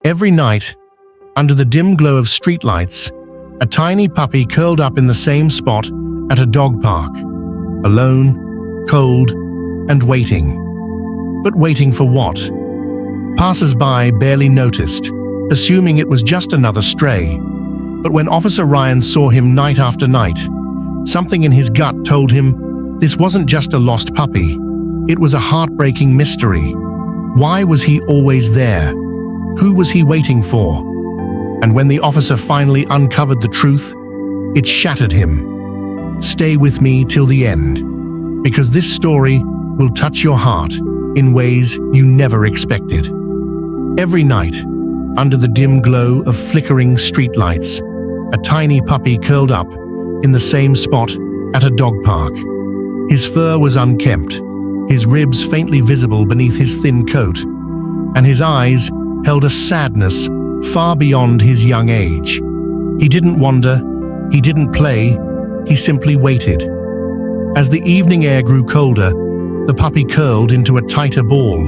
Every night, under the dim glow of streetlights, a tiny puppy curled up in the same spot at a dog park, alone, cold, and waiting. But waiting for what? Passers-by barely noticed, assuming it was just another stray. But when Officer Ryan saw him night after night, something in his gut told him this wasn't just a lost puppy. It was a heartbreaking mystery. Why was he always there? Who was he waiting for? And when the officer finally uncovered the truth, it shattered him. Stay with me till the end, because this story will touch your heart in ways you never expected. Every night, under the dim glow of flickering streetlights, a tiny puppy curled up in the same spot at a dog park. His fur was unkempt, his ribs faintly visible beneath his thin coat, and his eyes held a sadness far beyond his young age. He didn't wander, he didn't play, he simply waited. As the evening air grew colder, the puppy curled into a tighter ball,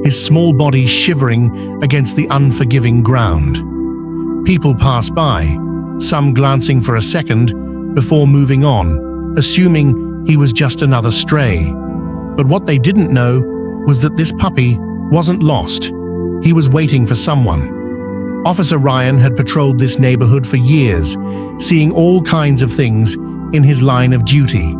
his small body shivering against the unforgiving ground. People passed by, some glancing for a second before moving on, assuming he was just another stray. But what they didn't know was that this puppy wasn't lost. He was waiting for someone. Officer Ryan had patrolled this neighborhood for years, seeing all kinds of things in his line of duty.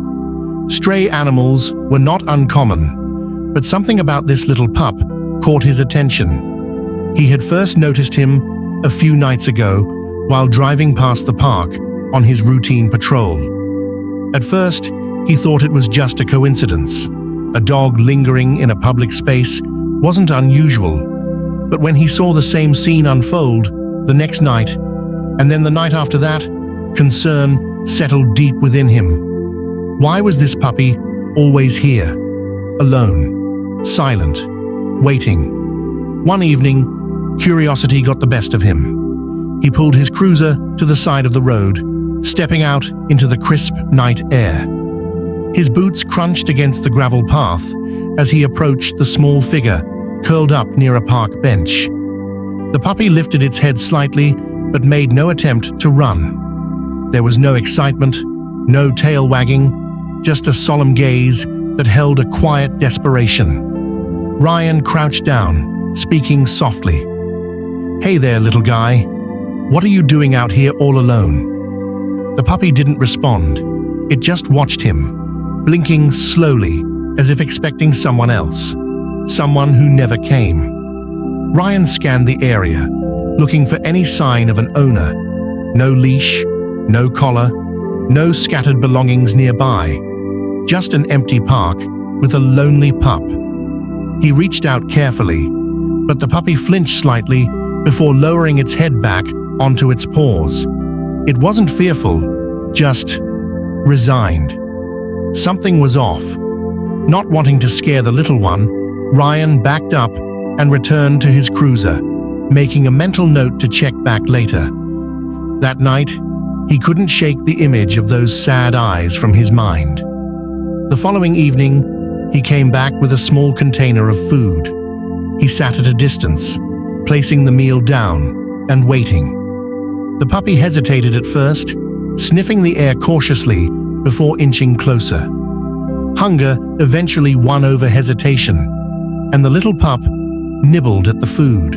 Stray animals were not uncommon, but something about this little pup caught his attention. He had first noticed him a few nights ago while driving past the park on his routine patrol. At first, he thought it was just a coincidence. A dog lingering in a public space wasn't unusual. But when he saw the same scene unfold the next night, and then the night after that, concern settled deep within him. Why was this puppy always here, alone, silent, waiting? One evening, curiosity got the best of him. He pulled his cruiser to the side of the road, stepping out into the crisp night air. His boots crunched against the gravel path as he approached the small figure curled up near a park bench. The puppy lifted its head slightly, but made no attempt to run. There was no excitement, no tail wagging, just a solemn gaze that held a quiet desperation. Ryan crouched down, speaking softly. "Hey there, little guy. What are you doing out here all alone?" The puppy didn't respond. It just watched him, blinking slowly, as if expecting someone else. Someone who never came. Ryan scanned the area, looking for any sign of an owner. No leash, no collar, no scattered belongings nearby. Just an empty park with a lonely pup. He reached out carefully, but the puppy flinched slightly before lowering its head back onto its paws. It wasn't fearful, just resigned. Something was off. Not wanting to scare the little one, Ryan backed up and returned to his cruiser, making a mental note to check back later. That night, he couldn't shake the image of those sad eyes from his mind. The following evening, he came back with a small container of food. He sat at a distance, placing the meal down and waiting. The puppy hesitated at first, sniffing the air cautiously before inching closer. Hunger eventually won over hesitation, and the little pup nibbled at the food.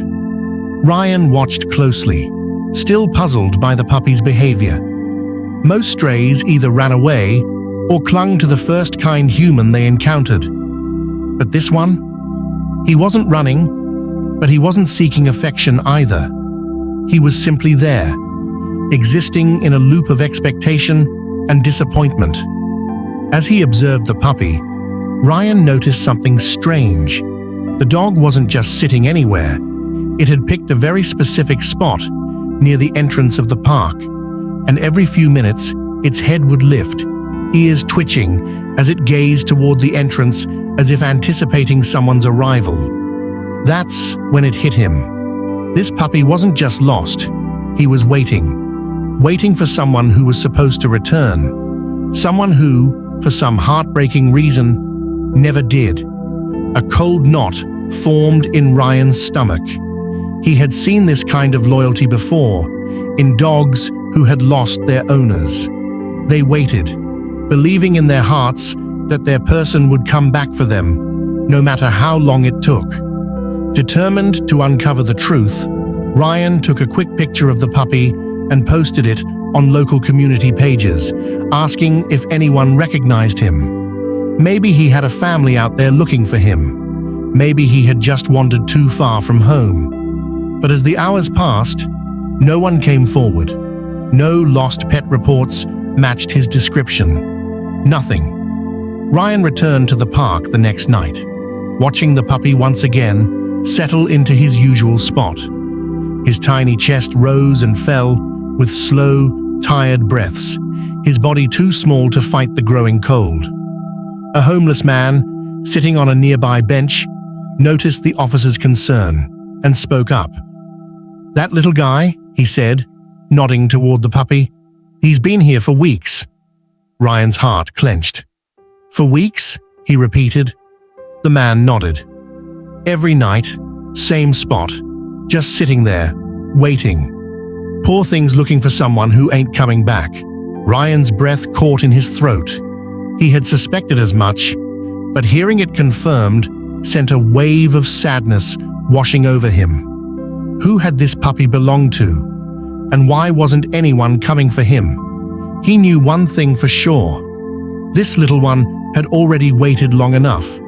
Ryan watched closely, still puzzled by the puppy's behavior. Most strays either ran away or clung to the first kind human they encountered. But this one? He wasn't running, but he wasn't seeking affection either. He was simply there, existing in a loop of expectation and disappointment. As he observed the puppy, Ryan noticed something strange. The dog wasn't just sitting anywhere. It had picked a very specific spot near the entrance of the park, and every few minutes, its head would lift, ears twitching as it gazed toward the entrance as if anticipating someone's arrival. That's when it hit him. This puppy wasn't just lost. He was waiting for someone who was supposed to return. Someone who, for some heartbreaking reason, never did. A cold knot formed in Ryan's stomach. He had seen this kind of loyalty before, in dogs who had lost their owners. They waited, believing in their hearts that their person would come back for them, no matter how long it took. Determined to uncover the truth, Ryan took a quick picture of the puppy and posted it on local community pages, asking if anyone recognized him. Maybe he had a family out there looking for him. Maybe he had just wandered too far from home. But as the hours passed, no one came forward. No lost pet reports matched his description. Nothing. Ryan returned to the park the next night, watching the puppy once again settle into his usual spot. His tiny chest rose and fell with slow, tired breaths, his body too small to fight the growing cold. A homeless man, sitting on a nearby bench, noticed the officer's concern and spoke up. "That little guy," he said, nodding toward the puppy. "He's been here for weeks." Ryan's heart clenched. "For weeks?" he repeated. The man nodded. "Every night, same spot, just sitting there, waiting. Poor thing's looking for someone who ain't coming back." Ryan's breath caught in his throat. He had suspected as much, but hearing it confirmed sent a wave of sadness washing over him. Who had this puppy belonged to? And why wasn't anyone coming for him? He knew one thing for sure. This little one had already waited long enough.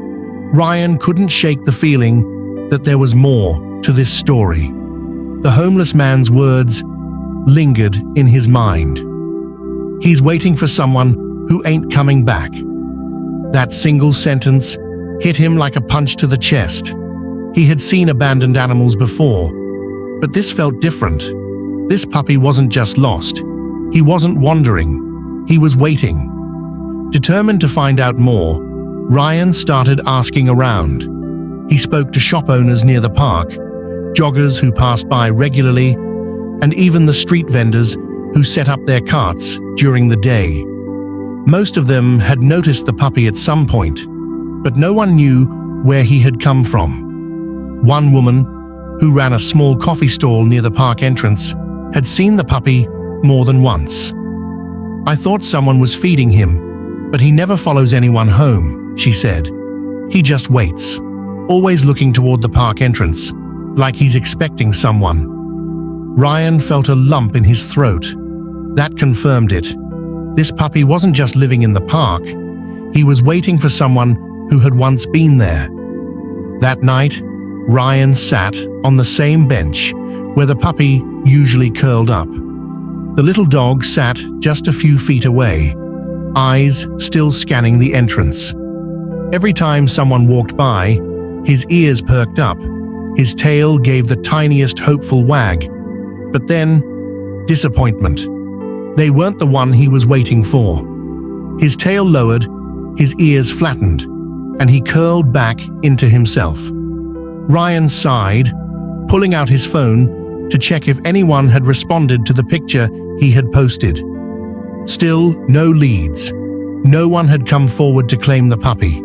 Ryan couldn't shake the feeling that there was more to this story. The homeless man's words lingered in his mind. He's waiting for someone who ain't coming back. That single sentence hit him like a punch to the chest. He had seen abandoned animals before, but this felt different. This puppy wasn't just lost. He wasn't wandering. He was waiting. Determined to find out more, Ryan started asking around. He spoke to shop owners near the park, joggers who passed by regularly, and even the street vendors who set up their carts during the day. Most of them had noticed the puppy at some point, but no one knew where he had come from. One woman, who ran a small coffee stall near the park entrance, had seen the puppy more than once. "I thought someone was feeding him, but he never follows anyone home," she said. "He just waits, always looking toward the park entrance, like he's expecting someone." Ryan felt a lump in his throat. That confirmed it. This puppy wasn't just living in the park. He was waiting for someone who had once been there. That night, Ryan sat on the same bench where the puppy usually curled up. The little dog sat just a few feet away, eyes still scanning the entrance. Every time someone walked by, his ears perked up, his tail gave the tiniest hopeful wag. But then, disappointment. They weren't the one he was waiting for. His tail lowered, his ears flattened, and he curled back into himself. Ryan sighed, pulling out his phone to check if anyone had responded to the picture he had posted. Still, no leads. No one had come forward to claim the puppy.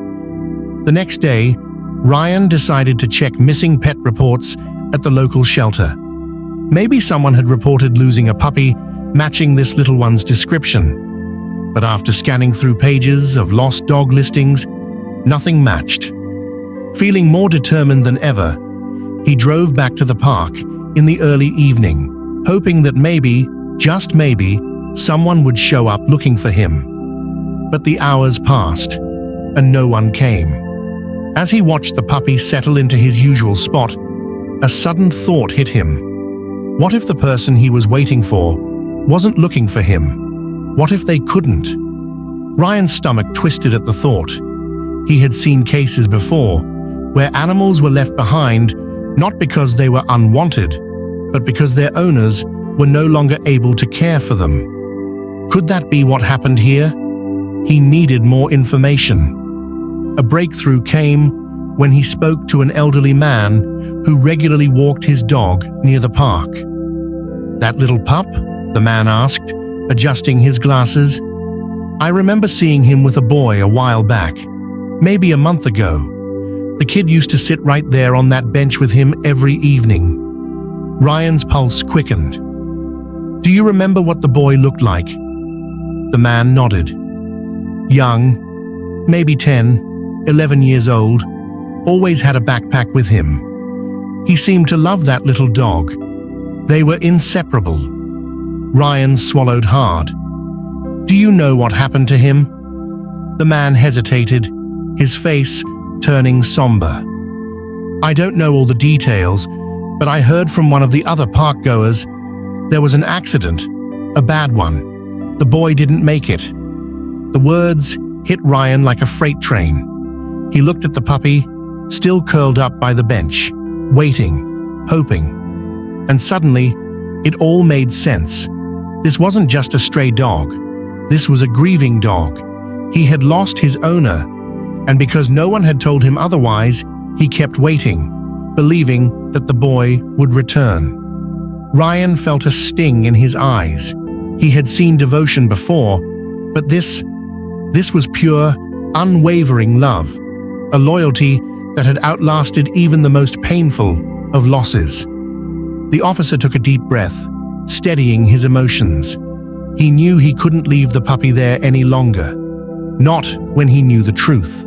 The next day, Ryan decided to check missing pet reports at the local shelter. Maybe someone had reported losing a puppy matching this little one's description. But after scanning through pages of lost dog listings, nothing matched. Feeling more determined than ever, he drove back to the park in the early evening, hoping that maybe, just maybe, someone would show up looking for him. But the hours passed, and no one came. As he watched the puppy settle into his usual spot, a sudden thought hit him. What if the person he was waiting for wasn't looking for him? What if they couldn't? Ryan's stomach twisted at the thought. He had seen cases before where animals were left behind not because they were unwanted, but because their owners were no longer able to care for them. Could that be what happened here? He needed more information. A breakthrough came when he spoke to an elderly man who regularly walked his dog near the park. "That little pup?" the man asked, adjusting his glasses. "I remember seeing him with a boy a while back, maybe a month ago. The kid used to sit right there on that bench with him every evening. Ryan's pulse quickened. "Do you remember what the boy looked like?" The man nodded. "Young, maybe 10, 11 years old, always had a backpack with him. He seemed to love that little dog. They were inseparable." Ryan swallowed hard. "Do you know what happened to him?" The man hesitated, his face turning somber. "I don't know all the details, but I heard from one of the other park goers there was an accident, a bad one. The boy didn't make it." The words hit Ryan like a freight train. He looked at the puppy, still curled up by the bench, waiting, hoping. And suddenly, it all made sense. This wasn't just a stray dog. This was a grieving dog. He had lost his owner, and because no one had told him otherwise, he kept waiting, believing that the boy would return. Ryan felt a sting in his eyes. He had seen devotion before, but this was pure, unwavering love, a loyalty that had outlasted even the most painful of losses. The officer took a deep breath, steadying his emotions. He knew he couldn't leave the puppy there any longer. Not when he knew the truth.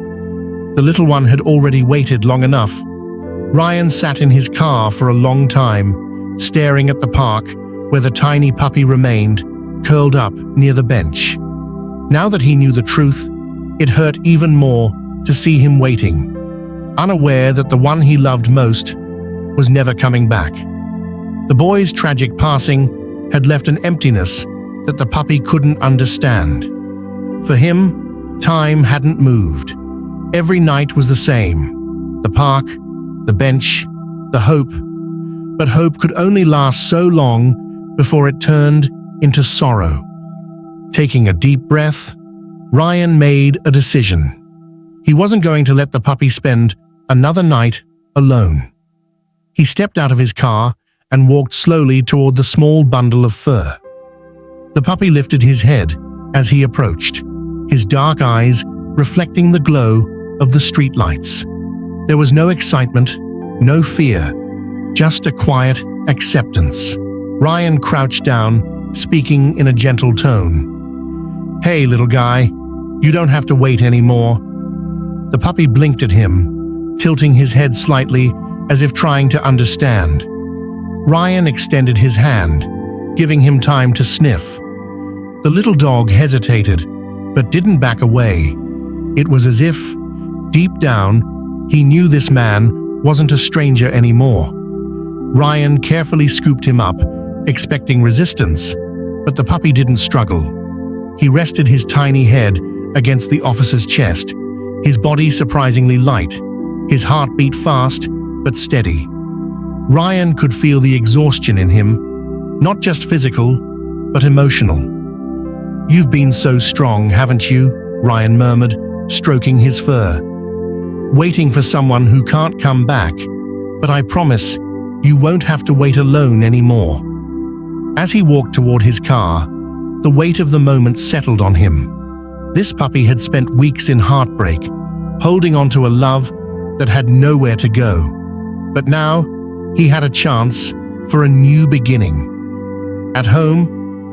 The little one had already waited long enough. Ryan sat in his car for a long time, staring at the park where the tiny puppy remained, curled up near the bench. Now that he knew the truth, it hurt even more to see him waiting, unaware that the one he loved most was never coming back. The boy's tragic passing had left an emptiness that the puppy couldn't understand. For him, time hadn't moved. Every night was the same. The park, the bench, the hope. But hope could only last so long before it turned into sorrow. Taking a deep breath, Ryan made a decision. He wasn't going to let the puppy spend another night alone. He stepped out of his car and walked slowly toward the small bundle of fur. The puppy lifted his head as he approached, his dark eyes reflecting the glow of the streetlights. There was no excitement, no fear, just a quiet acceptance. Ryan crouched down, speaking in a gentle tone. "Hey, little guy, you don't have to wait anymore." The puppy blinked at him, tilting his head slightly as if trying to understand. Ryan extended his hand, giving him time to sniff. The little dog hesitated, but didn't back away. It was as if, deep down, he knew this man wasn't a stranger anymore. Ryan carefully scooped him up, expecting resistance, but the puppy didn't struggle. He rested his tiny head against the officer's chest, his body surprisingly light, his heart beat fast but steady. Ryan could feel the exhaustion in him, not just physical, but emotional. "You've been so strong, haven't you?" Ryan murmured, stroking his fur. "Waiting for someone who can't come back, but I promise you won't have to wait alone anymore." As he walked toward his car, the weight of the moment settled on him. This puppy had spent weeks in heartbreak, holding on to a love that had nowhere to go. But now, he had a chance for a new beginning. At home,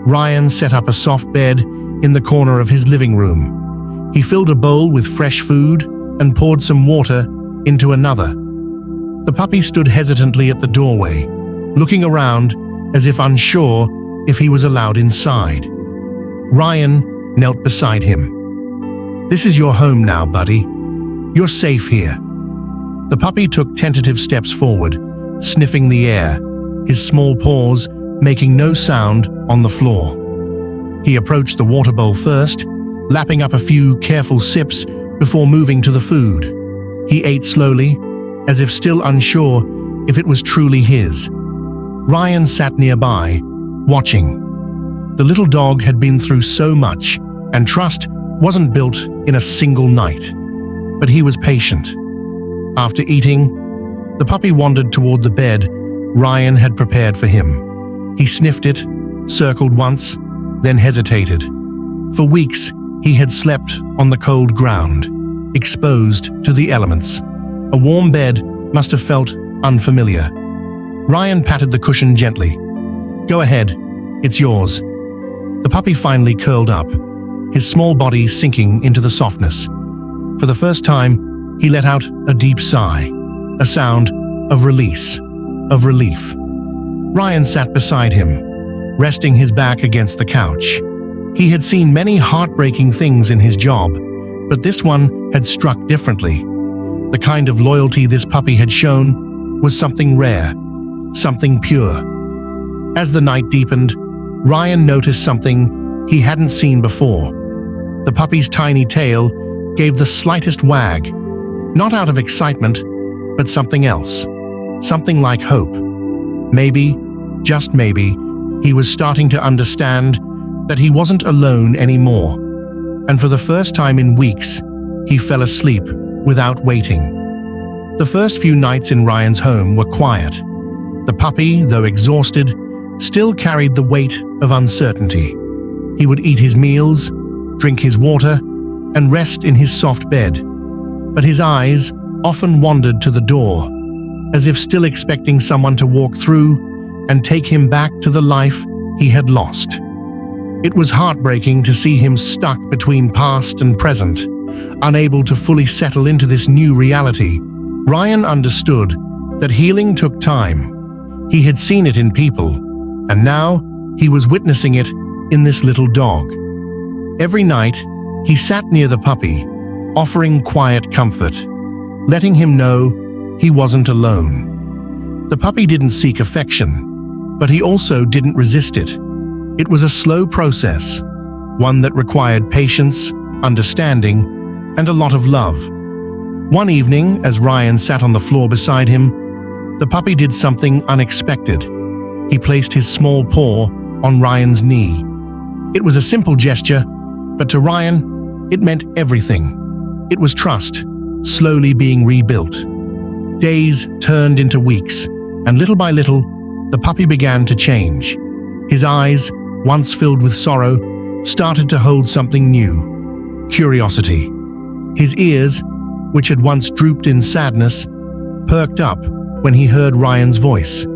Ryan set up a soft bed in the corner of his living room. He filled a bowl with fresh food and poured some water into another. The puppy stood hesitantly at the doorway, looking around as if unsure if he was allowed inside. Ryan knelt beside him. "This is your home now, buddy. You're safe here." The puppy took tentative steps forward, sniffing the air, his small paws making no sound on the floor. He approached the water bowl first, lapping up a few careful sips before moving to the food. He ate slowly, as if still unsure if it was truly his. Ryan sat nearby, watching. The little dog had been through so much, and trust wasn't built in a single night. But he was patient. After eating, the puppy wandered toward the bed Ryan had prepared for him. He sniffed it, circled once, then hesitated. For weeks, he had slept on the cold ground, exposed to the elements. A warm bed must have felt unfamiliar. Ryan patted the cushion gently. "Go ahead, it's yours." The puppy finally curled up, his small body sinking into the softness. For the first time, he let out a deep sigh, a sound of release, of relief. Ryan sat beside him, resting his back against the couch. He had seen many heartbreaking things in his job, but this one had struck differently. The kind of loyalty this puppy had shown was something rare, something pure. As the night deepened, Ryan noticed something he hadn't seen before. The puppy's tiny tail gave the slightest wag, not out of excitement, but something else, something like hope. Maybe, just maybe, he was starting to understand that he wasn't alone anymore. And for the first time in weeks, he fell asleep without waiting. The first few nights in Ryan's home were quiet. The puppy, though exhausted, still carried the weight of uncertainty. He would eat his meals, drink his water, and rest in his soft bed. But his eyes often wandered to the door, as if still expecting someone to walk through and take him back to the life he had lost. It was heartbreaking to see him stuck between past and present, unable to fully settle into this new reality. Ryan understood that healing took time. He had seen it in people, and now he was witnessing it in this little dog. Every night, he sat near the puppy, offering quiet comfort, letting him know he wasn't alone. The puppy didn't seek affection, but he also didn't resist it. It was a slow process, one that required patience, understanding, and a lot of love. One evening, as Ryan sat on the floor beside him, the puppy did something unexpected. He placed his small paw on Ryan's knee. It was a simple gesture, but to Ryan, it meant everything. It was trust, slowly being rebuilt. Days turned into weeks, and little by little, the puppy began to change. His eyes, once filled with sorrow, started to hold something new: curiosity. His ears, which had once drooped in sadness, perked up when he heard Ryan's voice,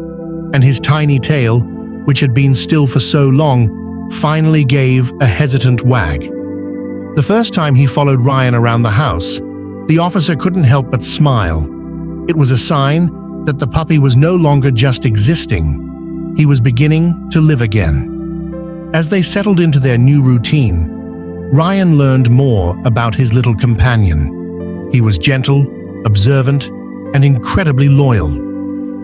and his tiny tail, which had been still for so long, finally gave a hesitant wag. The first time he followed Ryan around the house, the officer couldn't help but smile. It was a sign that the puppy was no longer just existing. He was beginning to live again. As they settled into their new routine, Ryan learned more about his little companion. He was gentle, observant, and incredibly loyal.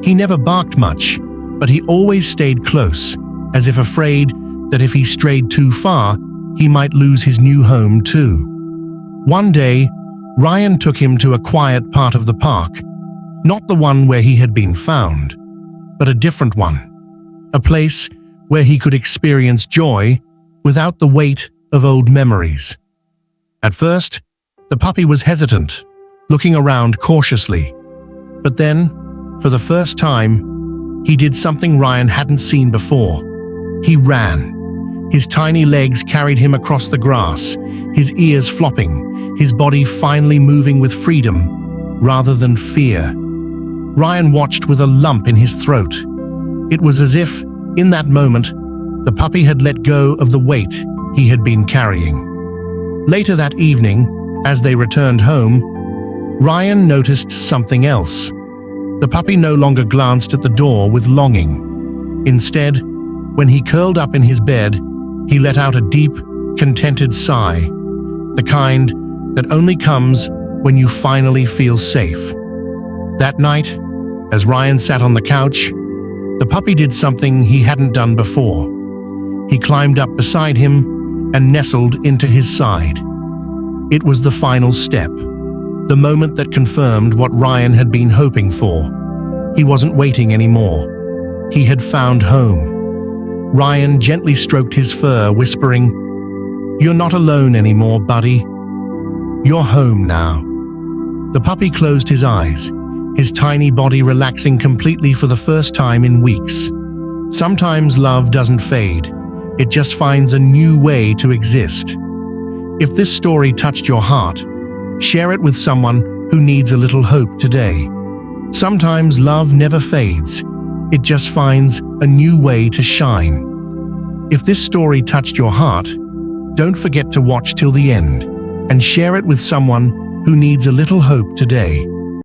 He never barked much, but he always stayed close, as if afraid that if he strayed too far, he might lose his new home too. One day, Ryan took him to a quiet part of the park, not the one where he had been found, but a different one, a place where he could experience joy without the weight of old memories. At first, the puppy was hesitant, looking around cautiously. But then, for the first time, he did something Ryan hadn't seen before. He ran. His tiny legs carried him across the grass, his ears flopping, his body finally moving with freedom rather than fear. Ryan watched with a lump in his throat. It was as if, in that moment, the puppy had let go of the weight he had been carrying. Later that evening, as they returned home, Ryan noticed something else. The puppy no longer glanced at the door with longing. Instead, when he curled up in his bed, he let out a deep, contented sigh, the kind that only comes when you finally feel safe. That night, as Ryan sat on the couch, the puppy did something he hadn't done before. He climbed up beside him and nestled into his side. It was the final step, the moment that confirmed what Ryan had been hoping for. He wasn't waiting anymore. He had found home. Ryan gently stroked his fur, whispering, "You're not alone anymore, buddy. You're home now." The puppy closed his eyes, his tiny body relaxing completely for the first time in weeks. Sometimes love doesn't fade. It just finds a new way to exist. If this story touched your heart, share it with someone who needs a little hope today. Sometimes love never fades. it just finds a new way to shine. If this story touched your heart, don't forget to watch till the end and share it with someone who needs a little hope today.